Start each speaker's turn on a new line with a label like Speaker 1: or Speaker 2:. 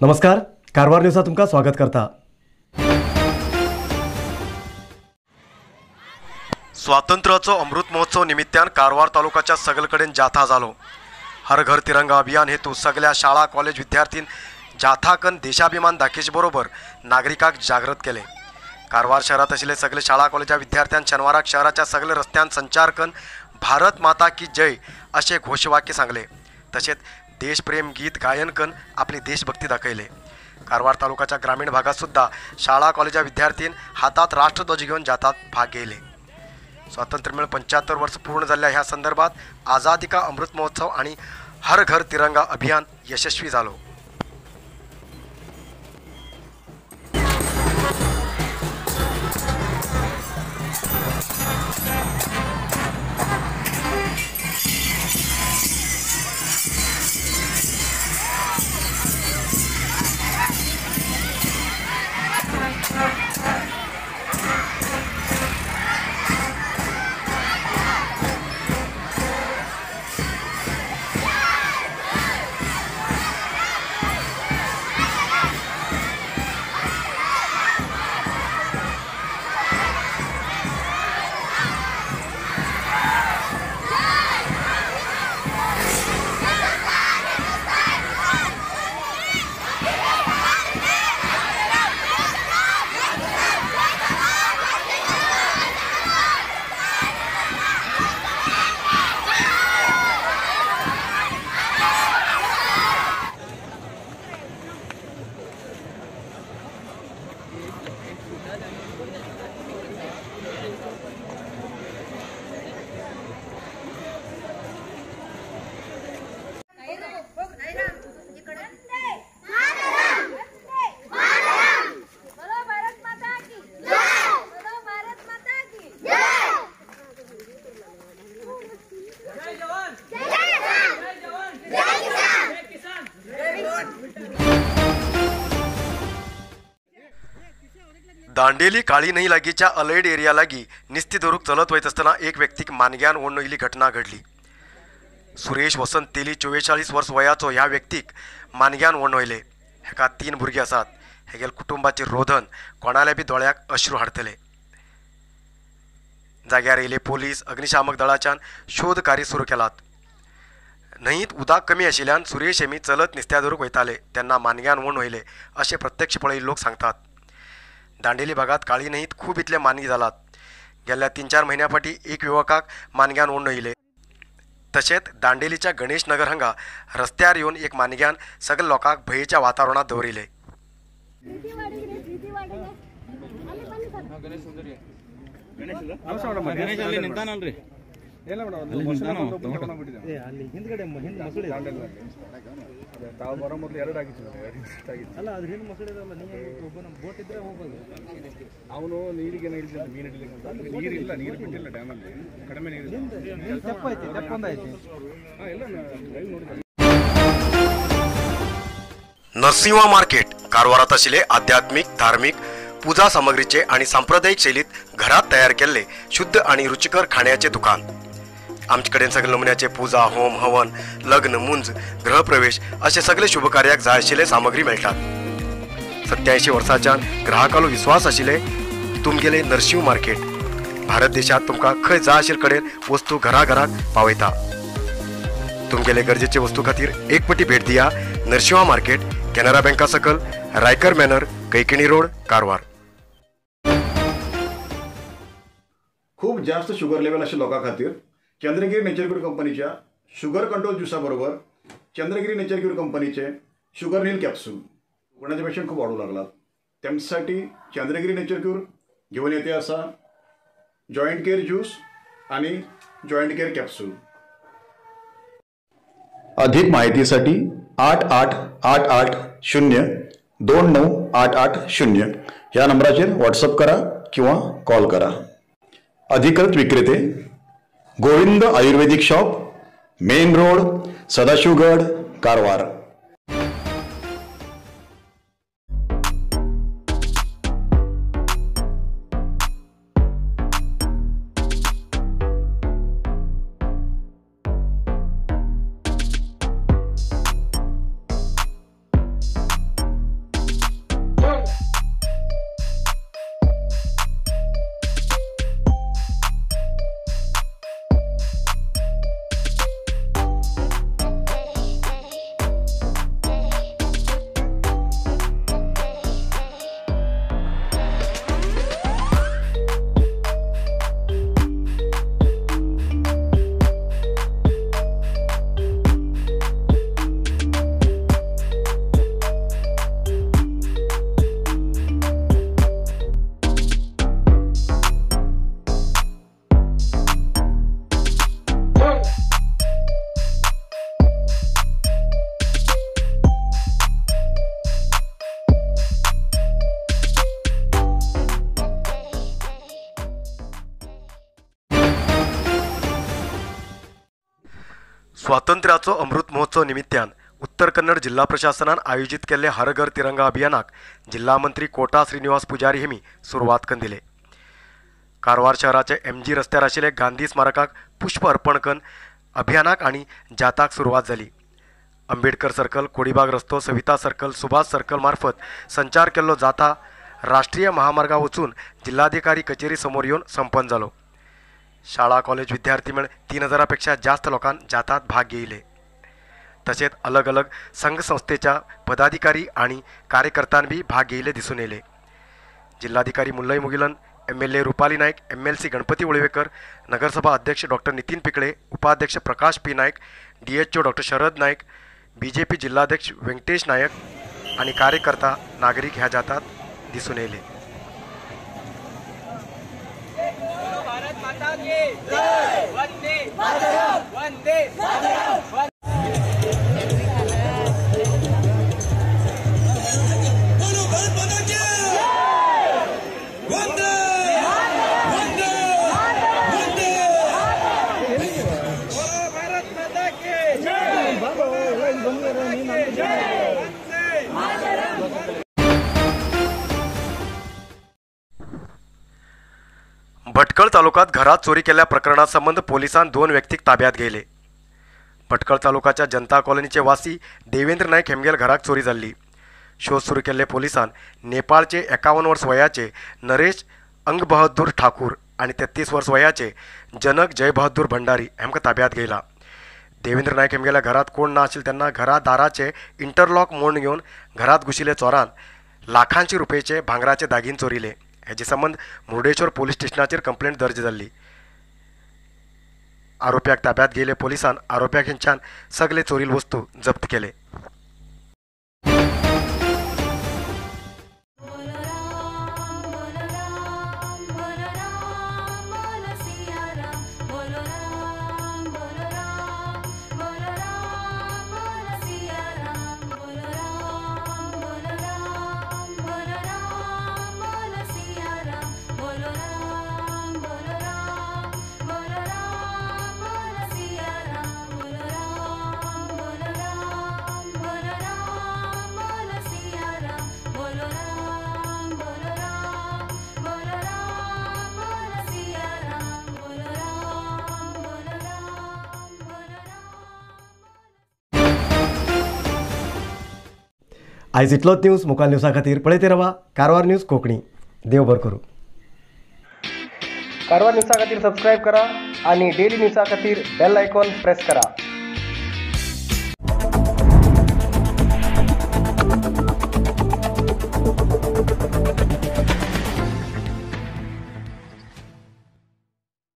Speaker 1: नमस्कार, कारवार न्यूजात तुमका स्वागत करता। स्वातंत्र्याचो अमृत महोत्सव निमित्तान कारवार तालुक्याच्या सगळकडेन जाथा जालो। हर घर तिरंगा अभियान हेतू सगळ्या शाळा कॉलेज विद्यार्थीन जाथाकन देशाभिमान दाखयचे बरोबर नागरिकांक जागृत केले। कारवार शहरात आशिल्ले सगळे शाळा कॉलेजा विद्यार्थ्यां शनिवाराक शहराच्या सगळे रस्त्यान संचार करून भारत माता की जय असे घोषवाक्य सांगले। तसेच देशप्रेम गीत गायन करून आपली देशभक्ती दाखयले। कारवार तालुक्याच्या ग्रामीण भागात सुद्धा शाळा कॉलेजा विद्यार्थीन हातात राष्ट्रध्वज घेऊन जातात भाग घेतले। स्वातंत्र्य मिळून 75 वर्ष पूर्ण झाल्या ह्या संदर्भात आझादी का अमृत महोत्सव आणि हर घर तिरंगा अभियान यशस्वी झालो। दांडेली काळी नई लागीच्या अलेड एरिया लागी निस्ती धरूक चलत वयत असताना एक व्यक्तीक मानग्यान ओडणयली घटना घडली। सुरेश वसंत तेली 44 वर्ष वयाचो ह्या व्यक्तीक मानग्यान ओडणयले। हेका 3 भुरगे आसात। हेगेल कुटुंबाचे रोधन कोणाल्या बी दोळ्याक अश्रू हाडतले। जाग्यार येयले पोलीस अग्निशामक दळाच्यान शोध कार्य सुरू केलात। न्हंयत उदक कमी आशिल्ल्यान सुरेश हेमी चलत निस्त्या धरूक वयताले तेन्ना मानग्यान ओडणयले असे प्रत्यक्ष पळयिल्ले लोक सांगतात। दांडेली भागात काळी न्हंयत खूब इतले मानगी जालात। गेल्या 3-4 महिन्या फाटी एक युवकाक मानग्यान ओडणयले। तशेंच दांडेलीच्या गणेश नगर हांगा रस्त्यार येवन एक मानग्यान सगळे लोकांक भयेच्या वातावरणात दवरिले। नरसिंह मार्केट कारवारात आशिल्ले आध्यात्मिक धार्मिक पूजा सामग्रीचे आणि सांप्रदायिक शैलीत घरात तयार केलेले शुद्ध आणि रुचिकर खाण्याचे दुकान। आमच्याकडे सगळे नमुन्याचे पूजा होम हवन लग्न मुंज गृहप्रवेश असे सगळे शुभ कार्याक जाय आशिल्ले सामग्री मेळटात। 87 वर्सांच्या ग्राहकालो विश्वास आशिल्ले तुमगेले नरसिंह मार्केट भारत देशात तुमका खंय जाय आशिल्ले कडेन वस्तू घराघराक पावयता। तुमगेले गरजेचे वस्तू खातीर एक पटी भेट दिया नरसिंह मार्केट कॅनरा बँका सकल रायकर मॅनर कैकिणी रोड कारवार।
Speaker 2: खूप जास्त शुगर लेवल अशा लोकां खातीर चंद्रगिरी नेचर क्यूर कंपनीच्या शुगर कंट्रोल ज्युसा बरोबर चंद्रगिरी नेचर क्यूर कंपनीचे शुगर नील कॅप्सूल कोणाचे पेशंट खूप वाढू लागलात त्यांच्यासाठी चंद्रगिरी नेचर क्यूर घेऊन येते असा जॉइंट केअर ज्यूस आणि जॉइंट केअर कॅप्सूल।
Speaker 3: अधिक माहितीसाठी 8888029880 या नंबराचेर व्हॉट्सअप करा किंवा कॉल करा। अधिकृत विक्रेते Govind Ayurvedic shop main road Sadashivgad Karwar.
Speaker 1: स्वातंत्र्याचो अमृत महोत्सव निमित्तान उत्तर कन्नड जिल्हा प्रशासनान आयोजित केल्ले हर घर तिरंगा अभियानाक जिल्हा मंत्री कोटा श्रीनिवास पुजारी हेमी सुरवात करून दिले। कारवार शहराचे MG रस्त्यार आशिल्ले गांधी स्मारकाक पुष्प अर्पण करून अभियानाक आणि जाथाक सुरवात झाली। अंबेडकर सर्कल, कोडीबाग रस्तो, सविता सर्कल, सुभाष सर्कल मार्फत संचार केल्लो जाथा राष्ट्रीय महामार्गावर वचून जिल्हाधिकारी कचेरी समोर येऊन संपन्न झालो। शाळा कॉलेज विद्यार्थी मिळून 3000 पेक्षा जास्त लोकांनी जाथात भाग घेतले। तसेच अलग अलग संघ संस्थेच्या पदाधिकारी आणि कार्यकर्त्यांनी भाग घेतले दिसून येले। जिल्हाधिकारी मुल्लई मुगिलन, MLA रुपाली नाईक, MLC गणपती उळवेकर, नगरसभा अध्यक्ष डॉक्टर नितीन पिकळे, उपाध्यक्ष Prakash P Naik, DHO doctor Sharad Naik, BJP जिल्हाध्यक्ष व्यंकटेश नायक आणि कार्यकर्ता नागरिक ह्या जाथात दिसून येले। भटकळ तालुक्यात घरात चोरी केल्या प्रकरणासंबंध पोलिसांनी 2 व्यक्तीक ताब्यात घेतले। भटकळ तालुक्याच्या जनता कॉलनीचे वासी देवेंद्र नाईक हेमगेल घरात चोरी जाल्ली। शोध सुरू केले पोलिसांनी नेपाळचे 51 वर्ष वयाचे नरेश अंगबहादूर ठाकूर आणि 33 वर्ष वयाचे जनक जयबहादूर भंडारी हेमका ताब्यात घेतला। देवेंद्र नाईक हेमगेल्या घरात कोण ना आशिल्ले त्यांना घरा दाराचे इंटरलॉक मोडून घेऊन घरात घुशिल्ले चोरान लाखांची रुपयेचे भांगराचे दागीन चोरिले। हेजे संबंध मुर्डेश्वर पोलीस स्टेशनाचेर कंप्लेंट दर्ज जाल्ली। आरोप्याक ताब्यात घेतले पोलिसांनी आरोप्याक हेंच्यान सगळे चोरील वस्तू जप्त केले। आयज इतलोच न्यूज। मुखाल न्यूजा खातीर पळयते रावा कारवार न्यूज कोंकणी। देव बरें करूं।
Speaker 4: कारवार न्यूजा खातीर सबस्क्राईब करा आणि डेली न्यूजा खातीर बेल आयकॉन प्रेस करा।